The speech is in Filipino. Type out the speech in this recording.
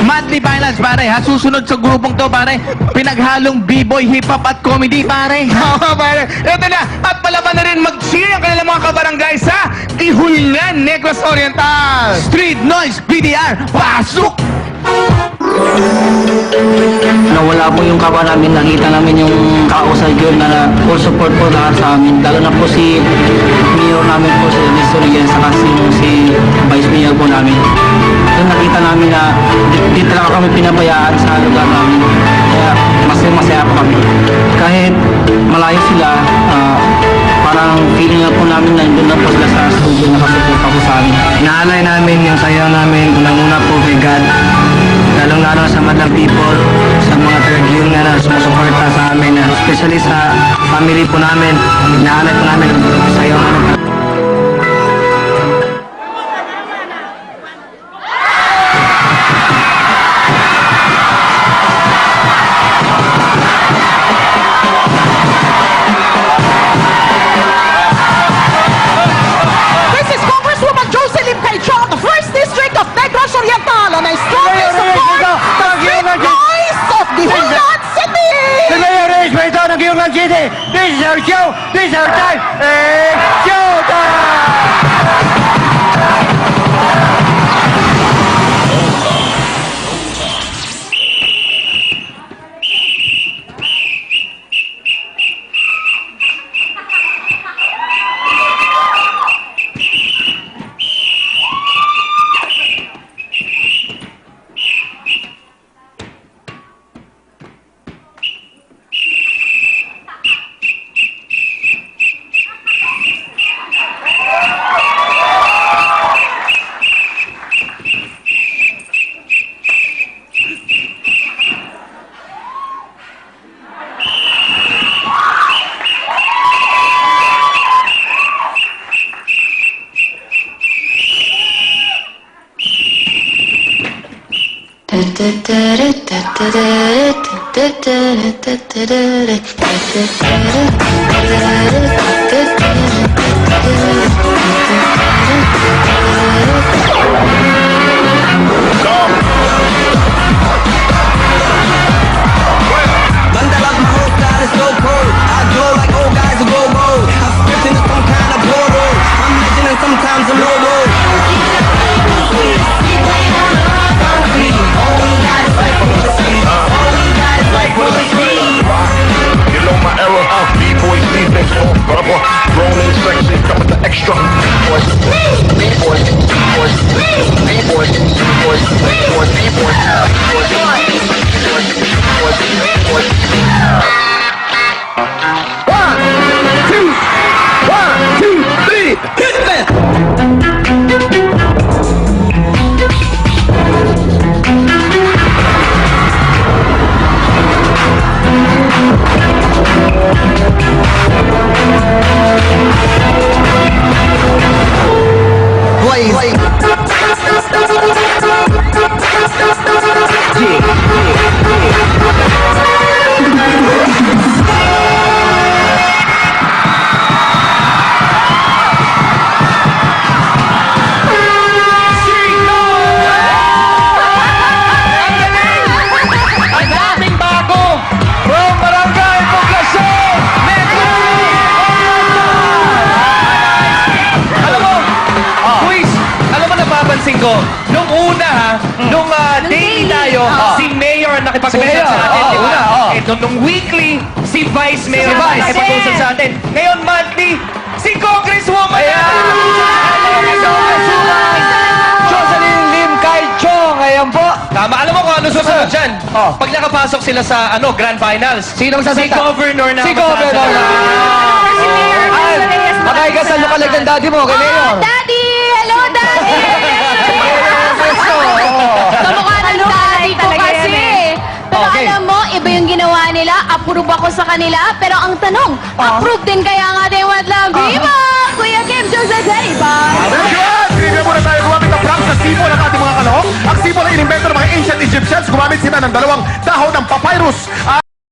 monthly finals, pare. Ha, susunod sa grupong to, pare. Pinaghalong b-boy, hip-hop at comedy, pare. Oo, pare. Ito na. At palaban na rin mag-cheer ang kanilang mga kabarangay sa Ihulngan, Negros Oriental. Street Noise, BDR, pasok! Nawala po yung kaba namin, nakita namin yung kausay yun na full support po lahat sa amin. Lalo na po si Mayor namin po, si Mr. Rian, saka si Vice Mayor po namin. Doon nakita namin na di talaga kami pinabayaan sa lugar namin. Kaya masaya po kami. Kahit malayo sila, parang feeling na po namin na doon na po sila sa studio nakasuporta po sa amin. Inaalay namin yung sayaw namin, unang-una po kay God. Lalong-lalo sa Madlang People, sa mga taga-giyong na sumusuporta sa amin, especially sa family po namin. Inaalay po namin yung sayaw namin. This is Congresswoman Jocelyn Caicho of the 1st District of Negros Oriental, and I strongly support the street noise of the Hulgan City! The mayor is right out of Gilman City. This is our show. This is our time. It's showtime! Mandala's my whole style is so cold. I glow like old guys who go bold. I spit into some kind of portal. I'm legend and sometimes I'm low road. You know my era, B-boys, B-things, all forever. Grown and sexy, coming the extra. B-boys, B-boys, B-boys, B-boys, B-boys, B-boys, B-boys, B-boys. One, two, three, hit them! Ang daming bago from Barangay Poblacion, Negros Oriental! Alam mo, quiz, alam mo napapansin ko, nung una ha, nung daily tayo, si Mayor ang nakipag-usap sa atin, di ba? Nung weekly, si Vice Mayor ang nakipag-usap sa atin. Ngayon monthly, si Congresswoman Jocelyn Lim Caicho, ngayon po. Tama, alam mo kung ano susunod dyan? Pag nakapasok sila sa Grand Finals, Sinong si sasalita? Governor na Si Governor. Ay, makay ka sa lokalag ng daddy mo, kay Mayor. Daddy! Hello, Daddy! Kamukha ng daddy ko kasi. Pero Okay. alam mo, iba yung ginawa nila. Approve ako sa kanila. Pero ang tanong, approve din kaya nga din Madlang Viva! Kuya Kim, Joseph Day, bye! Good! Bigyan muna tayo gumamit ng prank sa sipo ng ating mga kalahok. Ang sipo na inimbento ng mga ancient Egyptians, gumamit sila ng dalawang dahon ng papyrus.